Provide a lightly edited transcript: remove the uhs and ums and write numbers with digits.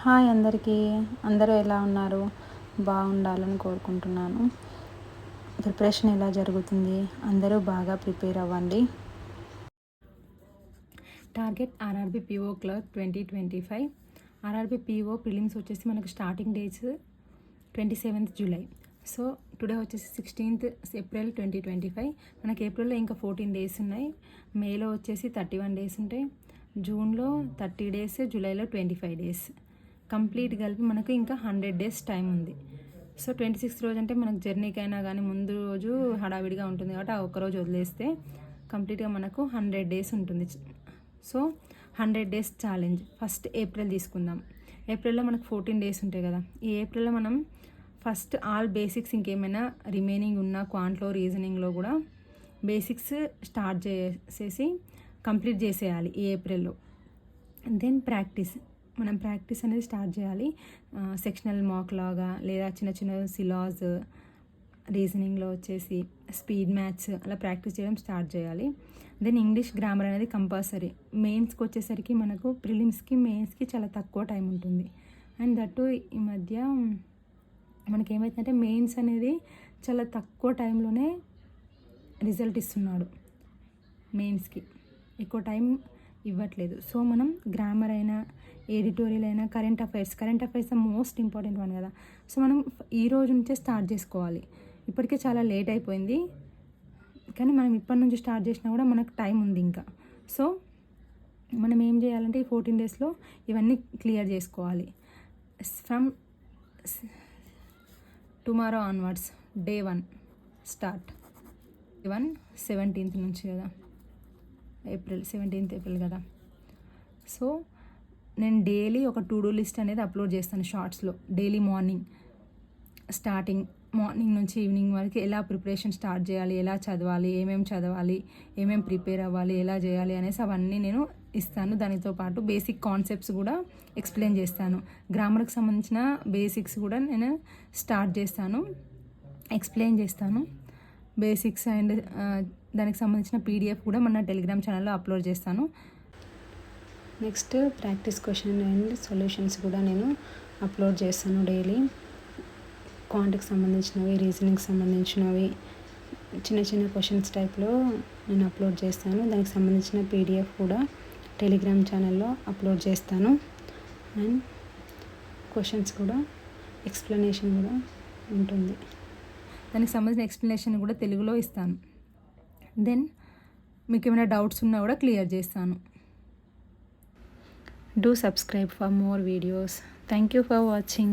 Hi అందరికీ. అందరూ ఎలా ఉన్నారు? బాగుండాలని కోరుకుంటున్నాను. ప్రిపరేషన్ ఎలా జరుగుతుంది? అందరూ బాగా ప్రిపేర్ అవ్వండి. Target RRB PO clerk 2025. RRB PO prelims వచ్చేసి మనకు starting dates 27th July. So today వచ్చేసి 16th ఏప్రిల్ 2025. మనకి ఏప్రిల్లో ఇంకా 14 డేస్ ఉన్నాయి. మేలో వచ్చేసి 31 డేస్ ఉంటాయి. జూన్లో 30 డేస్, జూలైలో 25 డేస్. కంప్లీట్ కలిపి మనకు ఇంకా 100 డేస్ టైం ఉంది. సో 26th రోజు అంటే మనకు జర్నీకి అయినా కానీ ముందు రోజు హడావిడిగా ఉంటుంది కాబట్టి ఆ ఒక్కరోజు వదిలేస్తే కంప్లీట్గా మనకు 100 డేస్ ఉంటుంది. So 100 days challenge first April తీసుకుందాం. ఏప్రిల్లో మనకు 14 డేస్ ఉంటాయి కదా. ఈ ఏప్రిల్లో మనం ఫస్ట్ ఆల్ బేసిక్స్ ఇంకేమైనా రిమైనింగ్ ఉన్న క్వాంట్లో రీజనింగ్లో కూడా బేసిక్స్ స్టార్ట్ చేసేసి కంప్లీట్ చేసేయాలి ఈ ఏప్రిల్లో. దెన్ మనం ప్రాక్టీస్ అనేది స్టార్ట్ చేయాలి. సెక్షనల్ మాక్ లాగా లేదా చిన్న చిన్న సిలాస్ రీజనింగ్లో వచ్చేసి స్పీడ్ మ్యాథ్స్ అలా ప్రాక్టీస్ చేయడం స్టార్ట్ చేయాలి. దెన్ ఇంగ్లీష్ గ్రామర్ అనేది కంపల్సరీ. మెయిన్స్కి వచ్చేసరికి మనకు ప్రిలిమ్స్కి మెయిన్స్కి చాలా తక్కువ టైం ఉంటుంది. అండ్ దట్టు ఈ మధ్య మనకేమవుతుందంటే మెయిన్స్ అనేది చాలా తక్కువ టైంలోనే రిజల్ట్ ఇస్తున్నాడు. మెయిన్స్కి ఎక్కువ టైం ఇవ్వట్లేదు. సో మనం గ్రామర్ అయినా ఎడిటోరియల్ అయినా current affairs the most important one కదా. సో మనం ఈ రోజు నుంచే స్టార్ట్ చేసుకోవాలి. ఇప్పటికే చాలా లేట్ అయిపోయింది కానీ మనం ఇప్పటి నుంచి స్టార్ట్ చేసినా కూడా మనకు టైం ఉంది ఇంకా. సో మనం ఏం చేయాలంటే ఈ 14 డేస్లో ఇవన్నీ క్లియర్ చేసుకోవాలి. From tomorrow onwards day 1 start. 17th నుంచి కదా, ఏప్రిల్ 17th ఏప్రిల్ కదా. సో నేను డైలీ ఒక టు డూ లిస్ట్ అనేది అప్లోడ్ చేస్తాను షార్ట్స్లో. డైలీ మార్నింగ్ నుంచి ఈవినింగ్ వరకు ఎలా ప్రిపరేషన్ స్టార్ట్ చేయాలి, ఎలా చదవాలి, ఏమేమి ప్రిపేర్ అవ్వాలి, ఎలా చేయాలి అనేసి అవన్నీ నేను ఇస్తాను. దానితో పాటు బేసిక్ కాన్సెప్ట్స్ కూడా ఎక్స్ప్లెయిన్ చేస్తాను. గ్రామర్కి సంబంధించిన బేసిక్స్ కూడా నేను స్టార్ట్ చేస్తాను, ఎక్స్ప్లెయిన్ చేస్తాను. బేసిక్స్ అండ్ దానికి సంబంధించిన పీడిఎఫ్ కూడా మన టెలిగ్రామ్ ఛానల్లో అప్లోడ్ చేస్తాను. Next practice question and solutions కూడా నేను అప్లోడ్ చేస్తాను డైలీ. క్వాంటికి సంబంధించినవి, రీజనింగ్కి సంబంధించినవి చిన్న చిన్న క్వశ్చన్స్ టైప్లో నేను అప్లోడ్ చేస్తాను. దానికి సంబంధించిన పీడిఎఫ్ కూడా టెలిగ్రామ్ ఛానల్లో అప్లోడ్ చేస్తాను. అండ్ క్వశ్చన్స్ కూడా ఎక్స్ప్లెనేషన్ కూడా ఉంటుంది. దానికి సంబంధించిన ఎక్స్ప్లెనేషన్ కూడా తెలుగులో ఇస్తాను. దెన్ మీకు ఏమైనా డౌట్స్ ఉన్నా కూడా క్లియర్ చేస్తాను. Do subscribe for more videos. Thank you for watching.